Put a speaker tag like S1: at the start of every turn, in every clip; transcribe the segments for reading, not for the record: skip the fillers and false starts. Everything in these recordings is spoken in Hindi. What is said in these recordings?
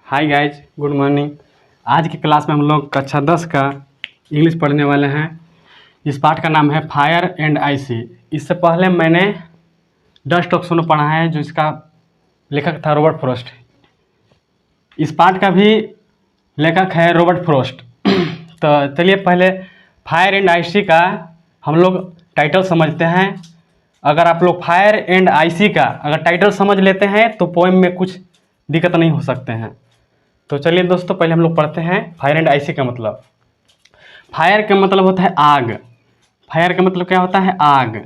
S1: Hi guys, good morning. आज की क्लास में हम लोग कक्षा 10 का इंग्लिश पढ़ने वाले हैं। इस पाठ का नाम है फायर एंड आईसी। इससे पहले मैंने डस्ट ऑफ स्नो पढ़ा है, जो इसका लेखक था रॉबर्ट फ्रॉस्ट। इस पाठ का भी लेखक है रॉबर्ट फ्रॉस्ट। तो चलिए पहले फायर एंड आईसी का हम लोग टाइटल समझते हैं। अगर आप लोग फायर एंड आईसी का अगर टाइटल समझ लेते हैं तो पोएम में कुछ दिक्कत नहीं हो सकते हैं। तो चलिए दोस्तों, पहले हम लोग पढ़ते हैं फायर एंड आईसी का मतलब। फायर का मतलब होता है आग। फायर का मतलब क्या होता है? आग।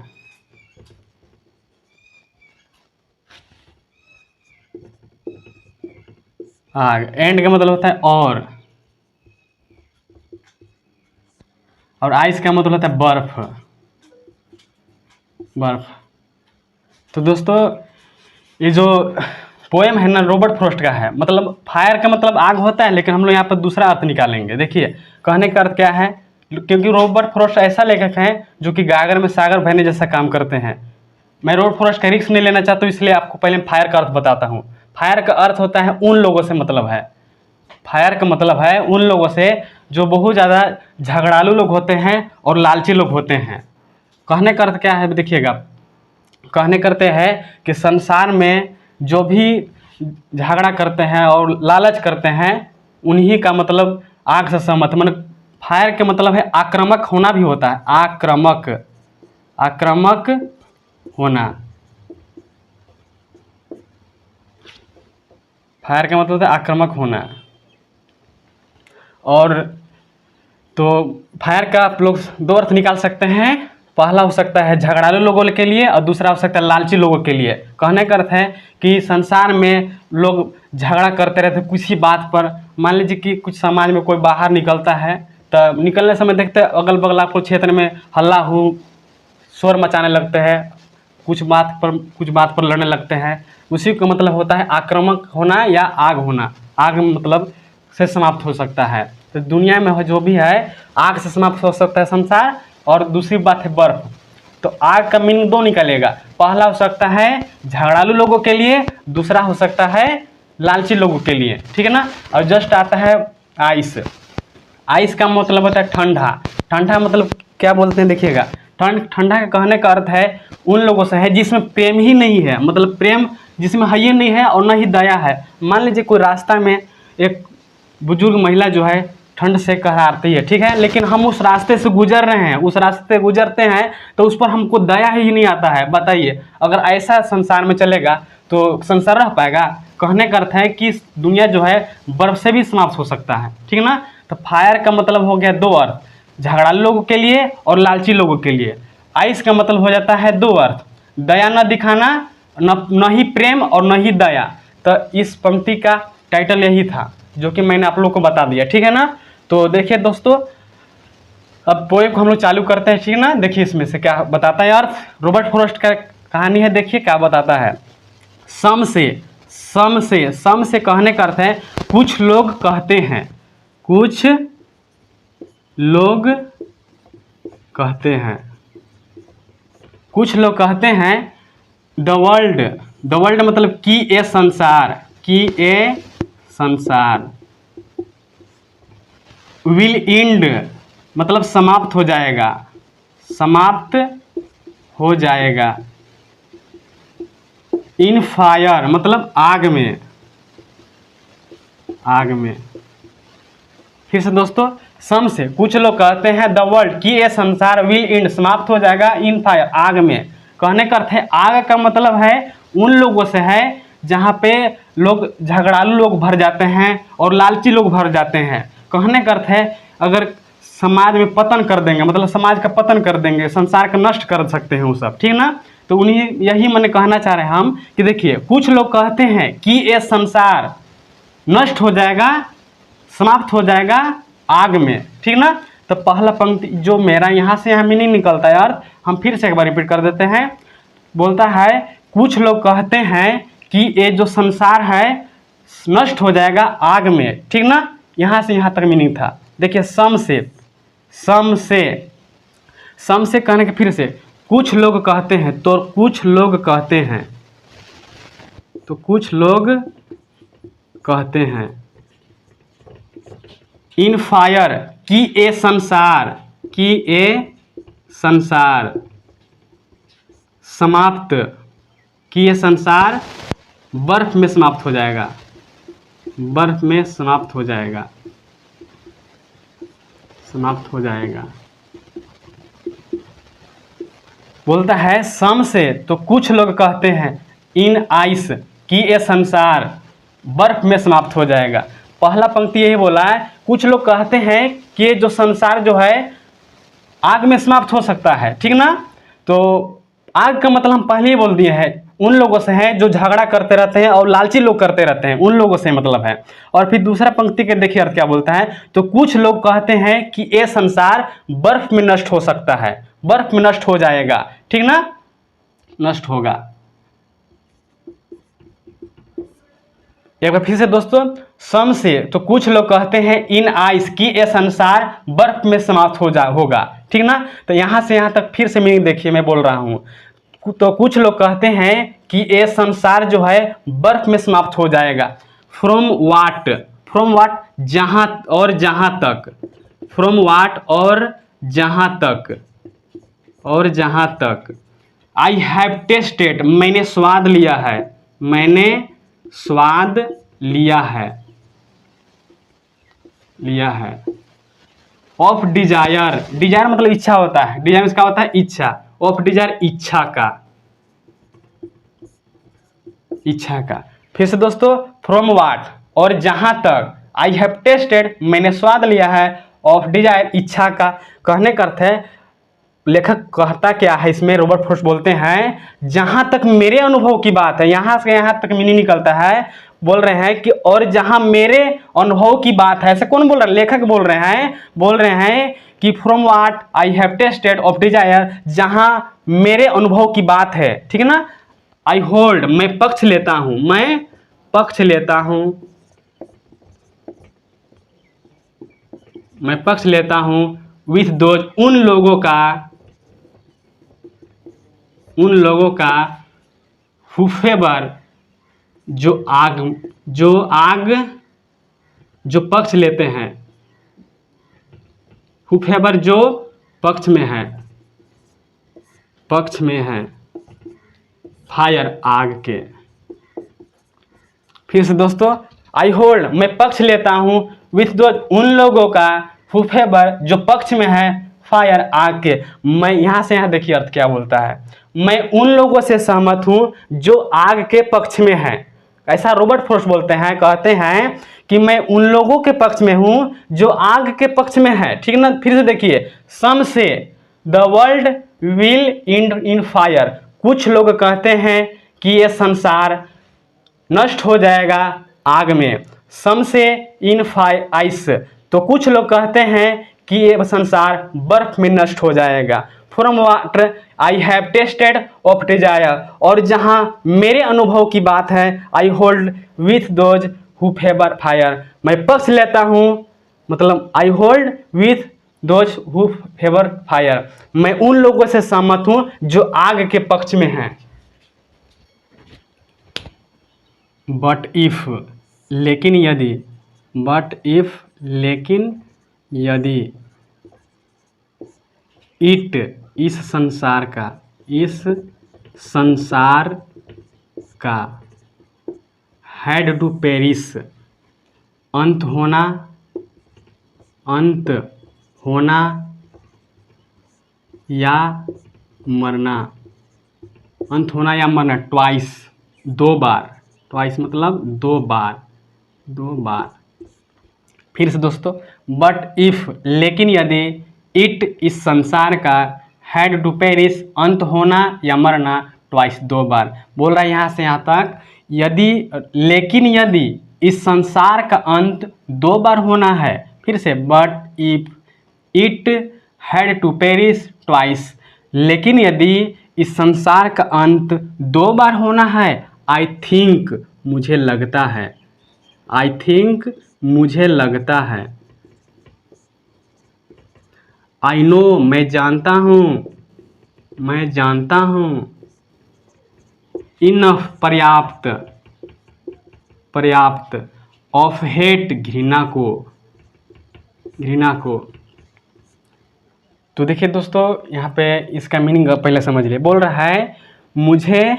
S1: आग। एंड का मतलब होता है और आइस का मतलब होता है बर्फ। बर्फ। तो दोस्तों, ये जो पोएम है ना, रॉबर्ट फ्रॉस्ट का है। मतलब फायर का मतलब आग होता है, लेकिन हम लोग यहाँ पर दूसरा अर्थ निकालेंगे। देखिए, कहने का अर्थ क्या है, क्योंकि रॉबर्ट फ्रॉस्ट ऐसा लेखक है जो कि गागर में सागर बहने जैसा काम करते हैं। मैं रॉबर्ट फ्रॉस्ट का रिस्क नहीं लेना चाहता हूँ, इसलिए आपको पहले फायर का अर्थ बताता हूँ। फायर का अर्थ होता है उन लोगों से मतलब है। फायर का मतलब है उन लोगों से जो बहुत ज़्यादा झगड़ालू लोग होते हैं और लालची लोग होते हैं। कहने का अर्थ क्या है, देखिएगा। कहने करते हैं कि संसार में जो भी झगड़ा करते हैं और लालच करते हैं, उन्हीं का मतलब आग से सहमत। मतलब फायर के मतलब है आक्रामक होना भी होता है। आक्रामक होना। फायर का मतलब होता है आक्रामक होना। और तो फायर का आप लोग दो अर्थ निकाल सकते हैं। पहला हो सकता है झगड़ालू लोगों के लिए और दूसरा हो सकता है लालची लोगों के लिए। कहने का अर्थ है कि संसार में लोग झगड़ा करते रहते किसी बात पर। मान लीजिए कि कुछ समाज में कोई बाहर निकलता है, तो निकलने समय देखते हैं अगल बगल आपको क्षेत्र में हल्ला हो, शोर मचाने लगते हैं, कुछ बात पर लड़ने लगते हैं। उसी का मतलब होता है आक्रामक होना या आग होना। आग मतलब से समाप्त हो सकता है। तो दुनिया में जो भी है, आग से समाप्त हो सकता है संसार। और दूसरी बात है बर्फ। तो आग का मीनिंग दो निकलेगा। पहला हो सकता है झगड़ालू लोगों के लिए, दूसरा हो सकता है लालची लोगों के लिए। ठीक है ना। और जस्ट आता है आइस। आइस का मतलब होता है ठंडा। ठंडा मतलब क्या बोलते हैं, देखिएगा। ठंडा का कहने का अर्थ है उन लोगों से है जिसमें प्रेम ही नहीं है। मतलब प्रेम जिसमें है ही नहीं है और न ही दया है। मान लीजिए कोई रास्ता में एक बुजुर्ग महिला जो है ठंड से कहराती है, ठीक है, लेकिन हम उस रास्ते से गुजर रहे हैं, उस रास्ते गुजरते हैं, तो उस पर हमको दया ही नहीं आता है। बताइए, अगर ऐसा संसार में चलेगा तो संसार रह पाएगा? कहने का अर्थ है कि दुनिया जो है बर्फ से भी समाप्त हो सकता है। ठीक है ना। तो फायर का मतलब हो गया दो अर्थ, झगड़ालू लोगों के लिए और लालची लोगों के लिए। आइस का मतलब हो जाता है दो अर्थ, दया न दिखाना, न ही प्रेम और न ही दया। तो इस पंक्ति का टाइटल यही था, जो कि मैंने आप लोग को बता दिया। ठीक है ना। तो देखिए दोस्तों, अब पोएम को हम लोग चालू करते हैं। ठीक है ना। देखिए इसमें से क्या बताता है अर्थ। रॉबर्ट फ्रॉस्ट का कहानी है, देखिए क्या बताता है। सम से कहने का अर्थ है कुछ लोग कहते हैं। कुछ लोग कहते हैं। कुछ लोग कहते हैं द वर्ल्ड मतलब कि ए संसार विल एंड मतलब समाप्त हो जाएगा। इन फायर मतलब आग में। फिर से दोस्तों, सम से कुछ लोग कहते हैं द वर्ल्ड कि ये संसार विल एंड समाप्त हो जाएगा इन फायर आग में। कहने का अर्थ है आग का मतलब है उन लोगों से है जहाँ पे लोग झगड़ालू लोग भर जाते हैं और लालची लोग भर जाते हैं। कहने का अर्थ है अगर समाज में पतन कर देंगे, मतलब समाज का पतन कर देंगे, संसार का नष्ट कर सकते हैं वो सब। ठीक ना। तो उन्हीं यही मैंने कहना चाह रहे हैं हम कि देखिए, कुछ लोग कहते हैं कि ये संसार नष्ट हो जाएगा, समाप्त हो जाएगा आग में। ठीक ना। तो पहला पंक्ति जो मेरा यहाँ से यहाँ मीनिंग निकलता है यार, हम फिर से एक बार रिपीट कर देते हैं। बोलता है कुछ लोग कहते हैं कि ये जो संसार है नष्ट हो जाएगा आग में। ठीक ना। यहाँ से यहाँ तक मीनिंग था। देखिए, सम से कहने के फिर से कुछ लोग कहते हैं, तो कुछ लोग कहते हैं इन फायर, कि ए संसार, कि ए संसार समाप्त, कि ये संसार बर्फ में समाप्त हो जाएगा, बर्फ में समाप्त हो जाएगा, समाप्त हो जाएगा। बोलता है सम से, तो कुछ लोग कहते हैं इन आइस, कि ये संसार बर्फ में समाप्त हो जाएगा। पहला पंक्ति यही बोला है, कुछ लोग कहते हैं कि ये जो संसार जो है आग में समाप्त हो सकता है, ठीक ना। तो आग का मतलब हम पहले ही बोल दिए हैं, उन लोगों से हैं जो झगड़ा करते रहते हैं और लालची लोग करते रहते हैं, उन लोगों से मतलब है। और फिर दूसरा पंक्ति के देखिए अर्थ क्या बोलता है, तो कुछ लोग कहते हैं कि ये संसार बर्फ में नष्ट हो सकता है, बर्फ में नष्ट हो जाएगा, ठीक ना, नष्ट होगा। एक बार फिर से दोस्तों, सम से, तो कुछ लोग कहते हैं इन आइस, कि ये संसार बर्फ में समाप्त होगा, ठीक ना। तो यहाँ से यहाँ तक फिर से मीनिंग देखिए, मैं बोल रहा हूँ, तो कुछ लोग कहते हैं कि ये संसार जो है बर्फ में समाप्त हो जाएगा। फ्रॉम वाट, फ्रॉम वाट, जहाँ और जहाँ तक, फ्रॉम वाट और जहाँ तक, और जहाँ तक, आई हैव टेस्टेड, मैंने स्वाद लिया है, मैंने स्वाद लिया है, लिया है। ऑफ डिजायर, डिजायर मतलब इच्छा होता है, डिजायर इसका होता है इच्छा, ऑफ डिजायर इच्छा का, इच्छा का। फिर से दोस्तों, फ्रॉम वाट और जहां तक, आई हैव टेस्टेड मैंने स्वाद लिया है, ऑफ डिजायर इच्छा का। कहने का अर्थ है, लेखक कहता क्या है इसमें, रॉबर्ट फ्रॉस्ट बोलते हैं जहां तक मेरे अनुभव की बात है, यहां से यहां तक मीनिंग निकलता है, बोल रहे हैं कि और जहां मेरे अनुभव की बात है। ऐसे कौन बोल रहा है, लेखक बोल रहे हैं कि from what I have tested of desire, जहां मेरे अनुभव की बात है, ठीक है ना। आई होल्ड, मैं पक्ष लेता हूं, मैं पक्ष लेता हूं, मैं पक्ष लेता हूं विथ दोज, उन लोगों का, उन लोगों का हु फेवर, जो आग, जो आग, जो पक्ष लेते हैं, हु फेवर जो पक्ष में है, पक्ष में है, फायर आग के। फिर से दोस्तों, आई होल्ड मैं पक्ष लेता हूं विथ दो, उन लोगों का हु फेवर जो पक्ष में है, फायर आग के। मैं यहां से यहां देखिए अर्थ क्या बोलता है, मैं उन लोगों से सहमत हूं जो आग के पक्ष में है। ऐसा रॉबर्ट फ्रॉस्ट बोलते हैं, कहते हैं कि मैं उन लोगों के पक्ष में हूं जो आग के पक्ष में है, ठीक ना। फिर से देखिए, सम से the world will in fire, कुछ लोग कहते हैं कि ये संसार नष्ट हो जाएगा आग में। सम से इन आइस, तो कुछ लोग कहते हैं कि ये संसार बर्फ में नष्ट हो जाएगा। From water I have tested of desire, और जहां मेरे अनुभव की बात है, I hold with those who favour fire, मैं पक्ष लेता हूं, मतलब I hold with those who favour fire, मैं उन लोगों से सहमत हूं जो आग के पक्ष में हैं। बट इफ, लेकिन यदि, बट इफ लेकिन यदि, इट इस संसार का, इस संसार का, हैड टू पेरिस अंत होना, अंत होना या मरना, अंत होना या मरना, ट्वाइस दो बार, ट्वाइस मतलब दो बार, दो बार। फिर से दोस्तों, बट इफ लेकिन यदि, इट इस संसार का, हैड टू पेरिस अंत होना या मरना, ट्वाइस दो बार। बोल रहा है यहाँ से यहाँ तक, यदि, लेकिन यदि इस संसार का अंत दो बार होना है। फिर से, but if it had to Paris twice, लेकिन यदि इस संसार का अंत दो बार होना है, आई थिंक मुझे लगता है, आई थिंक मुझे लगता है, आई नो मैं जानता हूँ, मैं जानता हूँ, इनफ पर्याप्त, पर्याप्त, ऑफ हेट घृणा को, घृणा को। तो देखिए दोस्तों, यहाँ पे इसका मीनिंग पहले समझ लिए। बोल रहा है मुझे,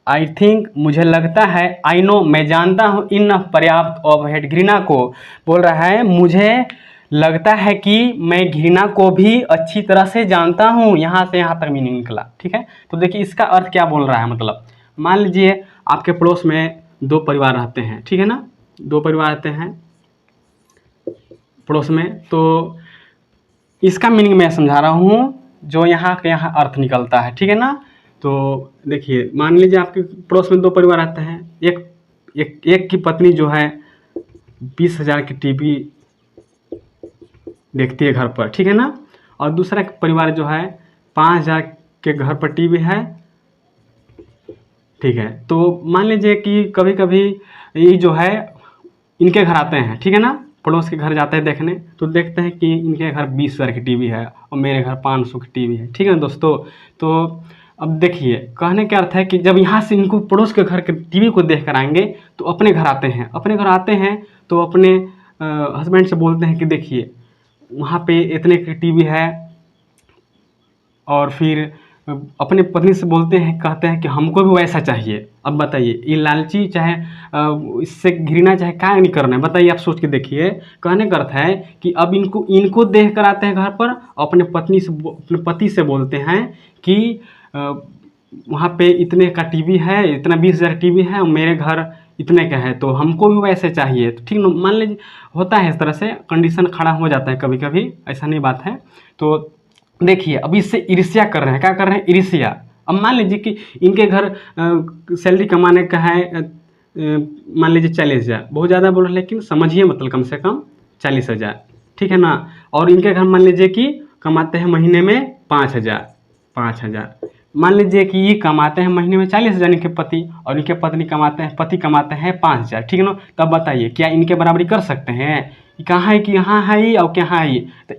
S1: आई थिंक, मुझे लगता है, आई नो, मैं जानता हूँ, इन पर्याप्त ऑफ हेट, घृणा को। बोल रहा है मुझे लगता है कि मैं घृणा को भी अच्छी तरह से जानता हूँ। यहाँ से यहाँ तक मीनिंग निकला, ठीक है। तो देखिए इसका अर्थ क्या बोल रहा है, मतलब मान लीजिए आपके पड़ोस में 2 परिवार रहते हैं, ठीक है ना, 2 परिवार रहते हैं पड़ोस में। तो इसका मीनिंग मैं समझा रहा हूँ, जो यहाँ के यहाँ अर्थ निकलता है, ठीक है ना। तो देखिए मान लीजिए आपके पड़ोस में 2 परिवार रहते हैं। एक की पत्नी जो है 20,000 की टीवी देखती है घर पर, ठीक है ना, और दूसरा परिवार जो है 5,000 के घर पर टीवी है, ठीक है। तो मान लीजिए कि कभी कभी ये जो है इनके घर आते हैं, ठीक है ना, पड़ोस के घर जाते हैं देखने, तो देखते हैं कि इनके घर 20,000 की टीवी है और मेरे घर 500 की टीवी है, ठीक है ना दोस्तों। तो अब देखिए कहने का अर्थ है कि जब यहाँ से इनको पड़ोस के घर के टीवी को देख कर आएंगे तो अपने घर आते हैं, अपने घर आते हैं तो अपने हस्बैंड से बोलते हैं कि देखिए वहाँ पे इतने की टीवी है, और फिर अपने पत्नी से बोलते हैं, कहते हैं कि हमको भी वैसा चाहिए। अब बताइए ये लालची चाहे इससे घृणा चाहे क्या नहीं करना है, बताइए आप सोच के देखिए। कहने का अर्थ है कि अब इनको देख कर आते हैं घर पर, अपने पति से बोलते हैं कि वहाँ पे इतने का टीवी है, इतना 20,000 टीवी है और मेरे घर इतने का है, तो हमको भी वैसे चाहिए। तो ठीक ना, मान लीजिए होता है इस तरह से, कंडीशन खड़ा हो जाता है कभी कभी, ऐसा नहीं बात है। तो देखिए अब इससे ईर्ष्या कर रहे हैं, क्या कर रहे हैं, ईर्ष्या। अब मान लीजिए कि इनके घर सैलरी कमाने का है मान लीजिए 40,000, बहुत ज़्यादा बोल रहे हैं लेकिन समझिए, मतलब कम से कम 40,000, ठीक है ना। और इनके घर मान लीजिए कि कमाते हैं महीने में 5,000। मान लीजिए कि ये कमाते हैं महीने में 40,000 इनके पति, और इनके पत्नी कमाते हैं 5,000, ठीक है ना। तब बताइए क्या इनके बराबरी कर सकते हैं? कहाँ है कि यहाँ है ये और क्या है ये? तो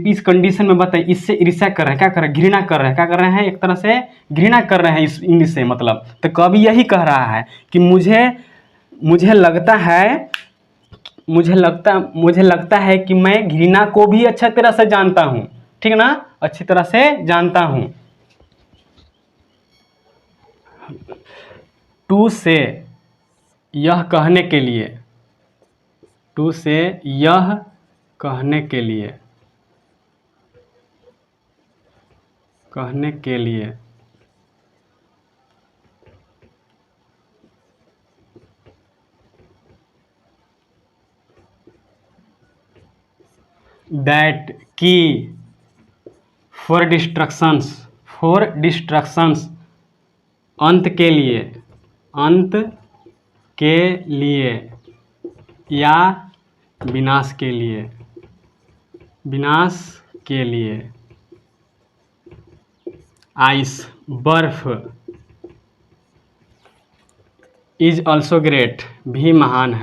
S1: इस कंडीशन में बताइए, इससे ईर्ष्या कर रहे हैं, क्या कर रहे हैं, घृणा कर रहे हैं, क्या कर रहे हैं, एक तरह से घृणा कर रहे हैं इनसे, मतलब। तो कवि यही कह रहा है कि मुझे लगता है कि मैं घृणा को भी अच्छी तरह से जानता हूँ, ठीक है ना, अच्छी तरह से जानता हूँ। टू से यह कहने के लिए दैट की फॉर डिस्ट्रक्शंस अंत के लिए या विनाश के लिए आइस बर्फ इज ऑल्सो ग्रेट भी महान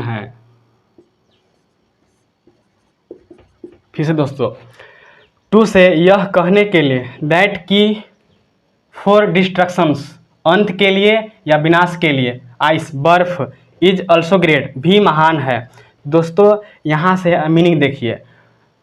S1: है। फिर से दोस्तों, टू से यह कहने के लिए, दैट की फॉर डिस्ट्रक्शंस अंत के लिए या विनाश के लिए, आइस बर्फ इज ऑल्सो ग्रेट भी महान है। दोस्तों यहाँ से मीनिंग देखिए,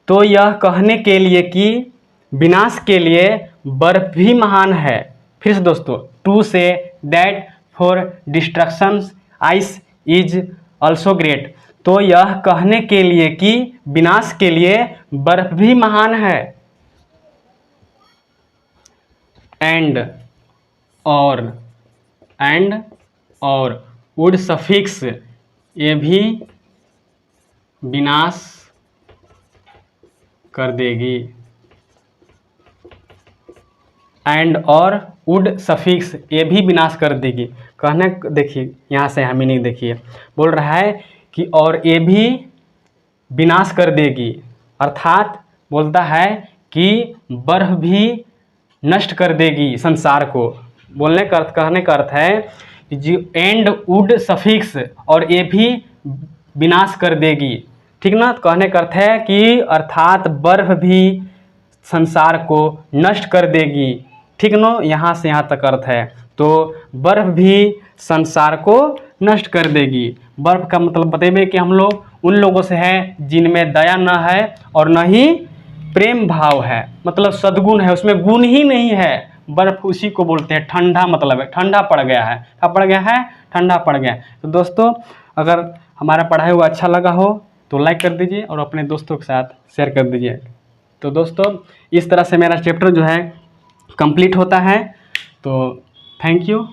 S1: तो यह कहने के लिए कि विनाश के लिए बर्फ भी महान है। फिर से दोस्तों, to say that for destructions ice is also great, तो यह कहने के लिए कि विनाश के लिए बर्फ भी महान है। एंड और वुड सफिक्स ये भी विनाश कर देगी। एंड और वुड सफिक्स ये भी विनाश कर देगी। कहने देखिए यहाँ से मीनिंग देखिए, बोल रहा है कि और ये भी विनाश कर देगी, अर्थात बोलता है कि बर्फ भी नष्ट कर देगी संसार को। बोलने का अर्थ, कहने का अर्थ है कि एंड वुड सफिक्स और ये भी विनाश कर देगी, ठीक ना। कहने का अर्थ है कि अर्थात बर्फ भी संसार को नष्ट कर देगी, ठीक ना। यहाँ से यहाँ तक अर्थ है। तो बर्फ भी संसार को नष्ट कर देगी। बर्फ़ का मतलब बतेबे कि हम लोग उन लोगों से हैं जिनमें दया न है और न ही प्रेम भाव है, मतलब सद्गुण है, उसमें गुण ही नहीं है। बर्फ़ उसी को बोलते हैं ठंडा, मतलब है ठंडा पड़ गया है। क्या पड़ गया है? ठंडा पड़ गया। तो दोस्तों, अगर हमारा पढ़ाई हुआ अच्छा लगा हो तो लाइक कर दीजिए और अपने दोस्तों के साथ शेयर कर दीजिए। तो दोस्तों, इस तरह से मेरा चैप्टर जो है कंप्लीट होता है। तो थैंक यू।